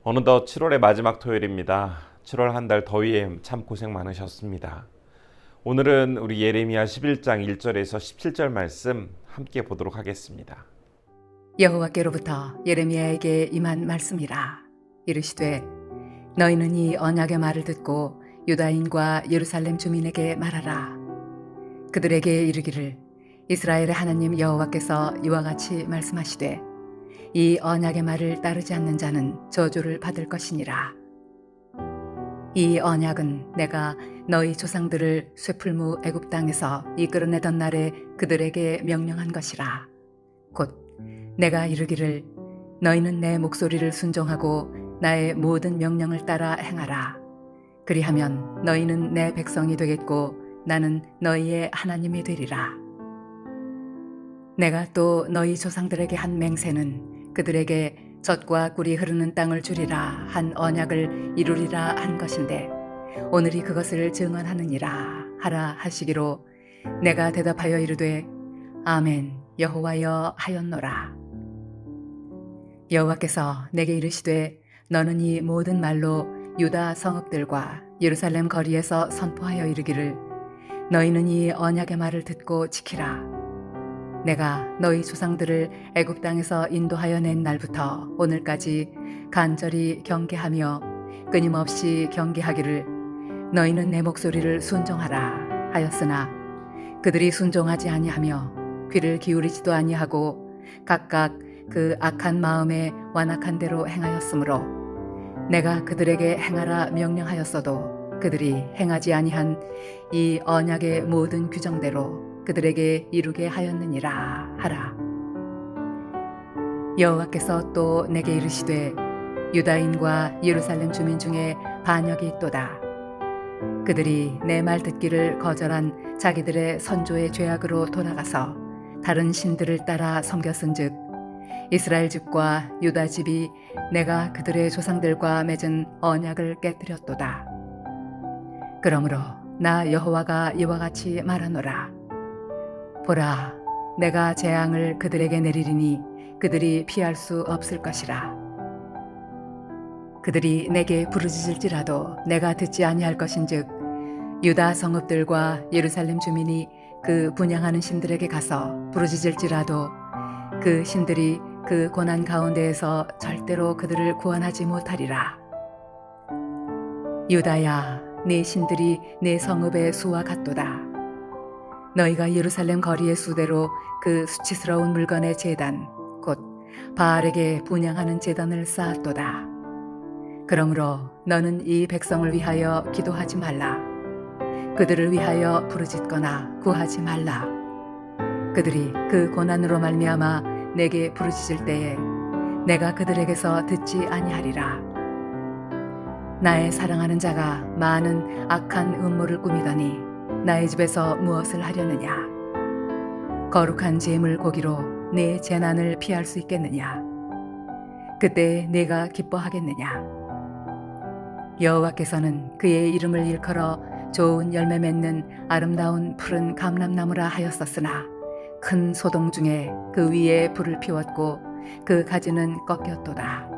어느덧 7월의 마지막 토요일입니다. 7월 한 달 더위에 참 고생 많으셨습니다. 오늘은 우리 예레미야 11장 1절에서 17절 말씀 함께 보도록 하겠습니다. 여호와께로부터 예레미야에게 임한 말씀이라. 이르시되 너희는 이 언약의 말을 듣고 유다인과 예루살렘 주민에게 말하라. 그들에게 이르기를 이스라엘의 하나님 여호와께서 이와 같이 말씀하시되 이 언약의 말을 따르지 않는 자는 저주를 받을 것이니라. 이 언약은 내가 너희 조상들을 쇠풀무 애굽 땅에서 이끌어내던 날에 그들에게 명령한 것이라. 곧 내가 이르기를 너희는 내 목소리를 순종하고 나의 모든 명령을 따라 행하라. 그리하면 너희는 내 백성이 되겠고 나는 너희의 하나님이 되리라. 내가 또 너희 조상들에게 한 맹세는 그들에게 젖과 꿀이 흐르는 땅을 주리라 한 언약을 이루리라 한 것인데 오늘이 그것을 증언하느니라 하라 하시기로 내가 대답하여 이르되 아멘 여호와여 하였노라. 여호와께서 내게 이르시되 너는 이 모든 말로 유다 성읍들과 예루살렘 거리에서 선포하여 이르기를 너희는 이 언약의 말을 듣고 지키라. 내가 너희 조상들을 애굽 땅에서 인도하여 낸 날부터 오늘까지 간절히 경계하며 끊임없이 경계하기를 너희는 내 목소리를 순종하라 하였으나 그들이 순종하지 아니하며 귀를 기울이지도 아니하고 각각 그 악한 마음에 완악한 대로 행하였으므로 내가 그들에게 행하라 명령하였어도 그들이 행하지 아니한 이 언약의 모든 규정대로 그들에게 이루게 하였느니라 하라. 여호와께서 또 내게 이르시되 유다인과 예루살렘 주민 중에 반역이 있도다. 그들이 내 말 듣기를 거절한 자기들의 선조의 죄악으로 돌아가서 다른 신들을 따라 섬겼은즉 이스라엘 집과 유다 집이 내가 그들의 조상들과 맺은 언약을 깨뜨렸도다. 그러므로 나 여호와가 이와 같이 말하노라. 보라, 내가 재앙을 그들에게 내리리니 그들이 피할 수 없을 것이라. 그들이 내게 부르짖을지라도 내가 듣지 아니할 것인즉 유다 성읍들과 예루살렘 주민이 그 분향하는 신들에게 가서 부르짖을지라도 그 신들이 그 고난 가운데에서 절대로 그들을 구원하지 못하리라. 유다야, 네 신들이 네 성읍의 수와 같도다. 너희가 예루살렘 거리의 수대로 그 수치스러운 물건의 제단 곧 바알에게 분향하는 제단을 쌓았도다. 그러므로 너는 이 백성을 위하여 기도하지 말라. 그들을 위하여 부르짖거나 구하지 말라. 그들이 그 고난으로 말미암아 내게 부르짖을 때에 내가 그들에게서 듣지 아니하리라. 나의 사랑하는 자가 많은 악한 음모를 꾸미더니 나의 집에서 무엇을 하려느냐? 거룩한 제물 고기로 내 재난을 피할 수 있겠느냐? 그때 내가 기뻐하겠느냐? 여호와께서는 그의 이름을 일컬어 좋은 열매 맺는 아름다운 푸른 감람나무라 하였었으나 큰 소동 중에 그 위에 불을 피웠고 그 가지는 꺾였도다.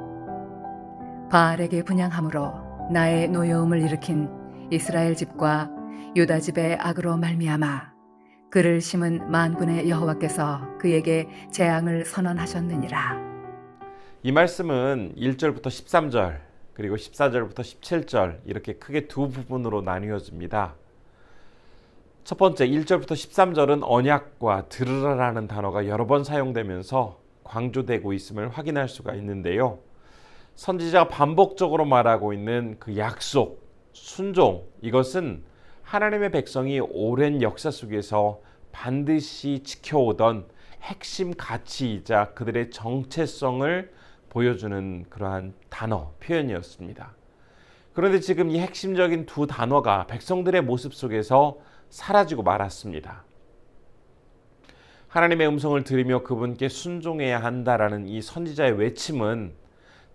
바알에게 분향함으로 나의 노여움을 일으킨 이스라엘 집과 유다 집의 악으로 말미암아 그를 심은 만군의 여호와께서 그에게 재앙을 선언하셨느니라. 이 말씀은 1절부터 13절 그리고 14절부터 17절 이렇게 크게 두 부분으로 나뉘어집니다. 첫 번째 1절부터 13절은 언약과 들으라라는 단어가 여러 번 사용되면서 강조되고 있음을 확인할 수가 있는데요. 선지자가 반복적으로 말하고 있는 그 약속, 순종, 이것은 하나님의 백성이 오랜 역사 속에서 반드시 지켜오던 핵심 가치이자 그들의 정체성을 보여주는 그러한 단어, 표현이었습니다. 그런데 지금 이 핵심적인 두 단어가 백성들의 모습 속에서 사라지고 말았습니다. 하나님의 음성을 들으며 그분께 순종해야 한다라는 이 선지자의 외침은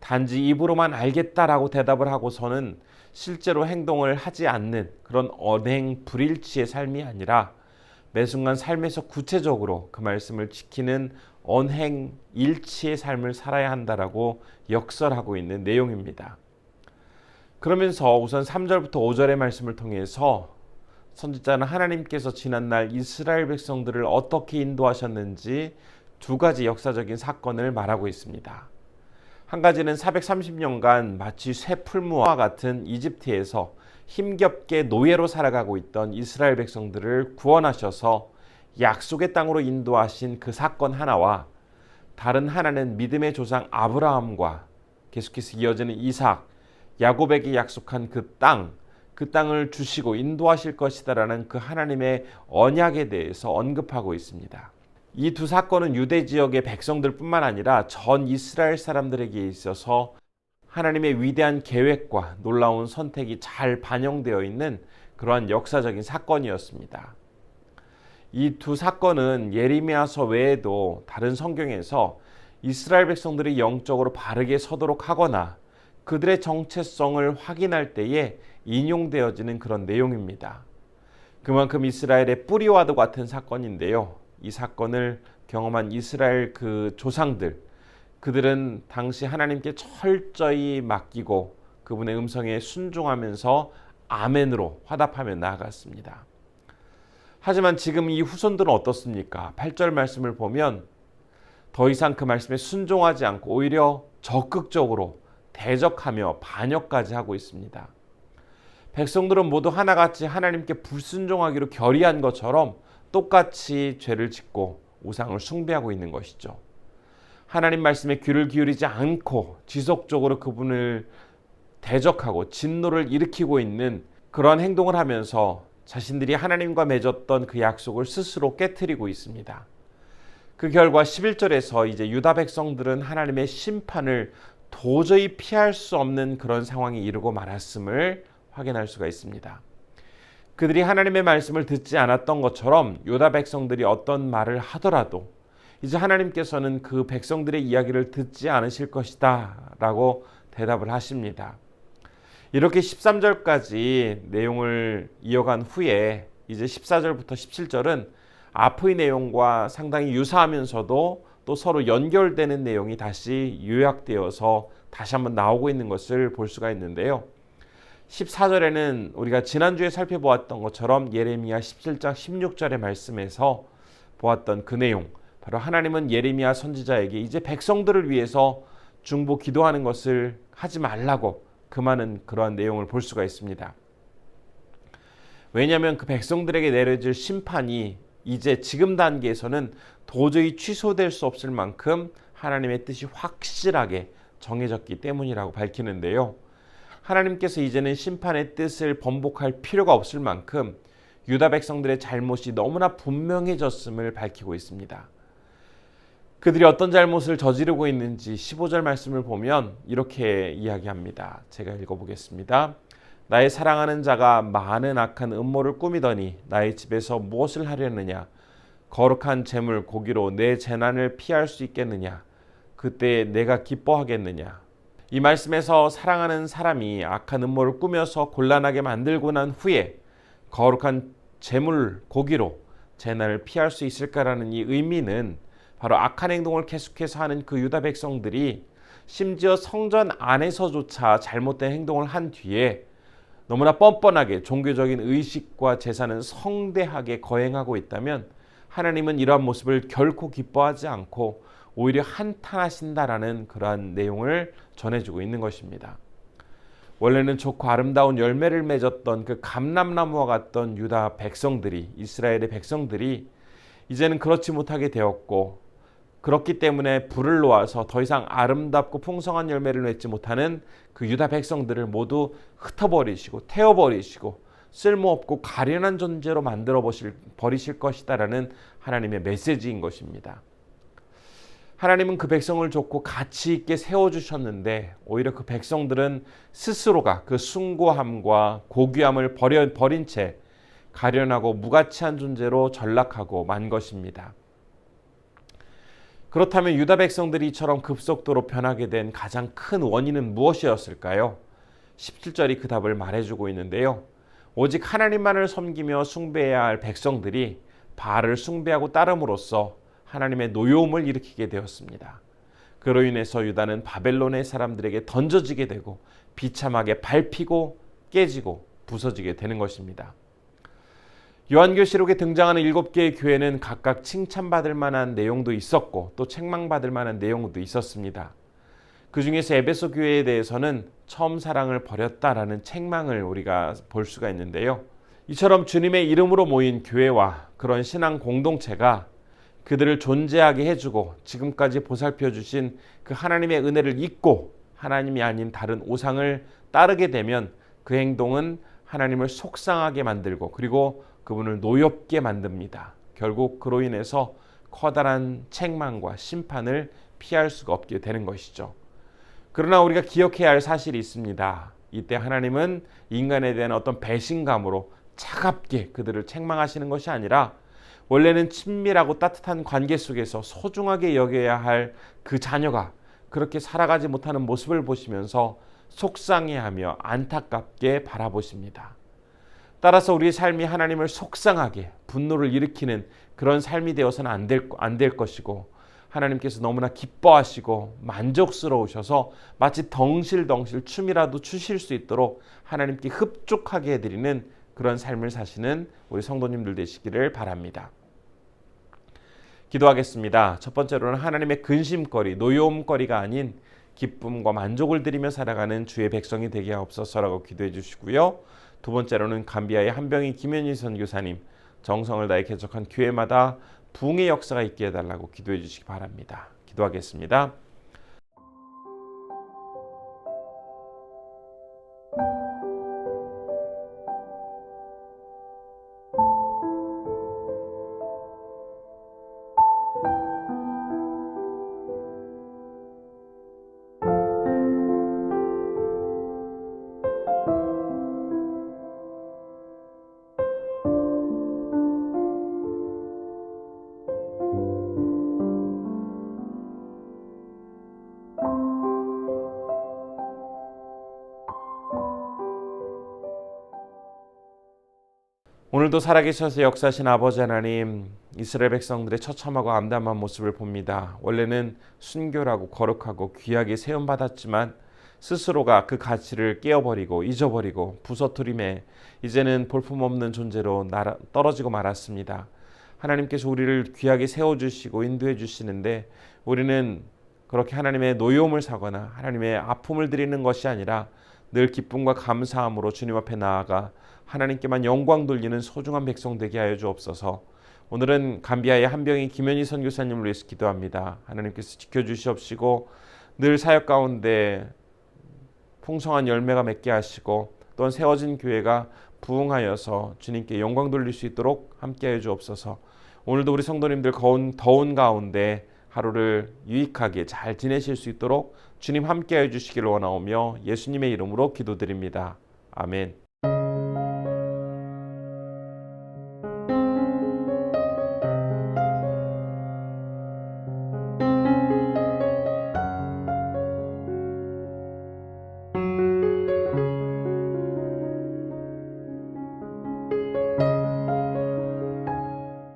단지 입으로만 알겠다라고 대답을 하고서는 실제로 행동을 하지 않는 그런 언행 불일치의 삶이 아니라 매 순간 삶에서 구체적으로 그 말씀을 지키는 언행 일치의 삶을 살아야 한다라고 역설하고 있는 내용입니다. 그러면서 우선 3절부터 5절의 말씀을 통해서 선지자는 하나님께서 지난날 이스라엘 백성들을 어떻게 인도하셨는지 두 가지 역사적인 사건을 말하고 있습니다. 한 가지는 430년간 마치 쇠풀무와 같은 이집트에서 힘겹게 노예로 살아가고 있던 이스라엘 백성들을 구원하셔서 약속의 땅으로 인도하신 그 사건 하나와, 다른 하나는 믿음의 조상 아브라함과 계속해서 이어지는 이삭, 야곱에게 약속한 그 땅을 주시고 인도하실 것이다라는 그 하나님의 언약에 대해서 언급하고 있습니다. 이 두 사건은 유대 지역의 백성들뿐만 아니라 전 이스라엘 사람들에게 있어서 하나님의 위대한 계획과 놀라운 선택이 잘 반영되어 있는 그러한 역사적인 사건이었습니다. 이 두 사건은 예레미야서 외에도 다른 성경에서 이스라엘 백성들이 영적으로 바르게 서도록 하거나 그들의 정체성을 확인할 때에 인용되어지는 그런 내용입니다. 그만큼 이스라엘의 뿌리와도 같은 사건인데요. 이 사건을 경험한 이스라엘 그 조상들, 그들은 당시 하나님께 철저히 맡기고 그분의 음성에 순종하면서 아멘으로 화답하며 나아갔습니다. 하지만 지금 이 후손들은 어떻습니까? 8절 말씀을 보면 더 이상 그 말씀에 순종하지 않고 오히려 적극적으로 대적하며 반역까지 하고 있습니다. 백성들은 모두 하나같이 하나님께 불순종하기로 결의한 것처럼 똑같이 죄를 짓고 우상을 숭배하고 있는 것이죠. 하나님 말씀에 귀를 기울이지 않고 지속적으로 그분을 대적하고 진노를 일으키고 있는 그러한 행동을 하면서 자신들이 하나님과 맺었던 그 약속을 스스로 깨트리고 있습니다. 그 결과 11절에서 이제 유다 백성들은 하나님의 심판을 도저히 피할 수 없는 그런 상황에 이르고 말았음을 확인할 수가 있습니다. 그들이 하나님의 말씀을 듣지 않았던 것처럼 유다 백성들이 어떤 말을 하더라도 이제 하나님께서는 그 백성들의 이야기를 듣지 않으실 것이다 라고 대답을 하십니다. 이렇게 13절까지 내용을 이어간 후에 이제 14절부터 17절은 앞의 내용과 상당히 유사하면서도 또 서로 연결되는 내용이 다시 요약되어서 다시 한번 나오고 있는 것을 볼 수가 있는데요. 14절에는 우리가 지난주에 살펴보았던 것처럼 예레미야 17장 16절의 말씀에서 보았던 그 내용, 바로 하나님은 예레미야 선지자에게 이제 백성들을 위해서 중보 기도하는 것을 하지 말라고 금하는 그러한 내용을 볼 수가 있습니다. 왜냐하면 그 백성들에게 내려질 심판이 이제 지금 단계에서는 도저히 취소될 수 없을 만큼 하나님의 뜻이 확실하게 정해졌기 때문이라고 밝히는데요. 하나님께서 이제는 심판의 뜻을 번복할 필요가 없을 만큼 유다 백성들의 잘못이 너무나 분명해졌음을 밝히고 있습니다. 그들이 어떤 잘못을 저지르고 있는지 15절 말씀을 보면 이렇게 이야기합니다. 제가 읽어보겠습니다. 나의 사랑하는 자가 많은 악한 음모를 꾸미더니 나의 집에서 무엇을 하려느냐? 거룩한 재물 고기로 내 재난을 피할 수 있겠느냐? 그때 내가 기뻐하겠느냐? 이 말씀에서 사랑하는 사람이 악한 음모를 꾸며서 곤란하게 만들고 난 후에 거룩한 재물 고기로 재난을 피할 수 있을까라는 이 의미는 바로 악한 행동을 계속해서 하는 그 유다 백성들이 심지어 성전 안에서조차 잘못된 행동을 한 뒤에 너무나 뻔뻔하게 종교적인 의식과 제사는 성대하게 거행하고 있다면 하나님은 이러한 모습을 결코 기뻐하지 않고 오히려 한탄하신다라는 그러한 내용을 전해주고 있는 것입니다. 원래는 좋고 아름다운 열매를 맺었던 그 감람나무와 같던 유다 백성들이, 이스라엘의 백성들이 이제는 그렇지 못하게 되었고, 그렇기 때문에 불을 놓아서 더 이상 아름답고 풍성한 열매를 맺지 못하는 그 유다 백성들을 모두 흩어버리시고 태워버리시고 쓸모없고 가련한 존재로 만들어 버리실 것이다라는 하나님의 메시지인 것입니다. 하나님은 그 백성을 좋고 가치 있게 세워주셨는데 오히려 그 백성들은 스스로가 그 숭고함과 고귀함을 버린 채 가련하고 무가치한 존재로 전락하고 만 것입니다. 그렇다면 유다 백성들이 이처럼 급속도로 변하게 된 가장 큰 원인은 무엇이었을까요? 17절이 그 답을 말해주고 있는데요. 오직 하나님만을 섬기며 숭배해야 할 백성들이 바알을 숭배하고 따름으로써 하나님의 노여움을 일으키게 되었습니다. 그로 인해서 유다는 바벨론의 사람들에게 던져지게 되고 비참하게 밟히고 깨지고 부서지게 되는 것입니다. 요한계시록에 등장하는 7개의 교회는 각각 칭찬받을 만한 내용도 있었고 또 책망받을 만한 내용도 있었습니다. 그 중에서 에베소 교회에 대해서는 처음 사랑을 버렸다라는 책망을 우리가 볼 수가 있는데요. 이처럼 주님의 이름으로 모인 교회와 그런 신앙 공동체가 그들을 존재하게 해주고 지금까지 보살펴 주신 그 하나님의 은혜를 잊고 하나님이 아닌 다른 우상을 따르게 되면 그 행동은 하나님을 속상하게 만들고 그리고 그분을 노엽게 만듭니다. 결국 그로 인해서 커다란 책망과 심판을 피할 수가 없게 되는 것이죠. 그러나 우리가 기억해야 할 사실이 있습니다. 이때 하나님은 인간에 대한 어떤 배신감으로 차갑게 그들을 책망하시는 것이 아니라 원래는 친밀하고 따뜻한 관계 속에서 소중하게 여겨야 할 그 자녀가 그렇게 살아가지 못하는 모습을 보시면서 속상해하며 안타깝게 바라보십니다. 따라서 우리의 삶이 하나님을 속상하게 분노를 일으키는 그런 삶이 되어서는 안 될 것이고 하나님께서 너무나 기뻐하시고 만족스러우셔서 마치 덩실덩실 춤이라도 추실 수 있도록 하나님께 흡족하게 해드리는 그런 삶을 사시는 우리 성도님들 되시기를 바랍니다. 기도하겠습니다. 첫 번째로는 하나님의 근심거리, 노여움거리가 아닌 기쁨과 만족을 드리며 살아가는 주의 백성이 되게 하옵소서라고 기도해 주시고요. 두 번째로는 감비아의 한병희 김현희 선교사님, 정성을 다해 개척한 교회마다 부흥의 역사가 있게 해달라고 기도해 주시기 바랍니다. 기도하겠습니다. 오늘도 살아계셔서 역사하신 아버지 하나님, 이스라엘 백성들의 처참하고 암담한 모습을 봅니다. 원래는 순결하고 거룩하고 귀하게 세움받았지만 스스로가 그 가치를 깨어버리고 잊어버리고 부서뜨림에 이제는 볼품없는 존재로 떨어지고 말았습니다. 하나님께서 우리를 귀하게 세워주시고 인도해 주시는데 우리는 그렇게 하나님의 노여움을 사거나 하나님의 아픔을 드리는 것이 아니라 늘 기쁨과 감사함으로 주님 앞에 나아가 하나님께만 영광 돌리는 소중한 백성 되게 하여 주옵소서. 오늘은 감비아의 한병희 김현희 선교사님을 위해서 기도합니다. 하나님께서 지켜주시옵시고 늘 사역 가운데 풍성한 열매가 맺게 하시고 또한 세워진 교회가 부흥하여서 주님께 영광 돌릴 수 있도록 함께 하여 주옵소서. 오늘도 우리 성도님들 더운 가운데 하루를 유익하게 잘 지내실 수 있도록 주님 함께 해주시기를 원하오며 예수님의 이름으로 기도드립니다. 아멘.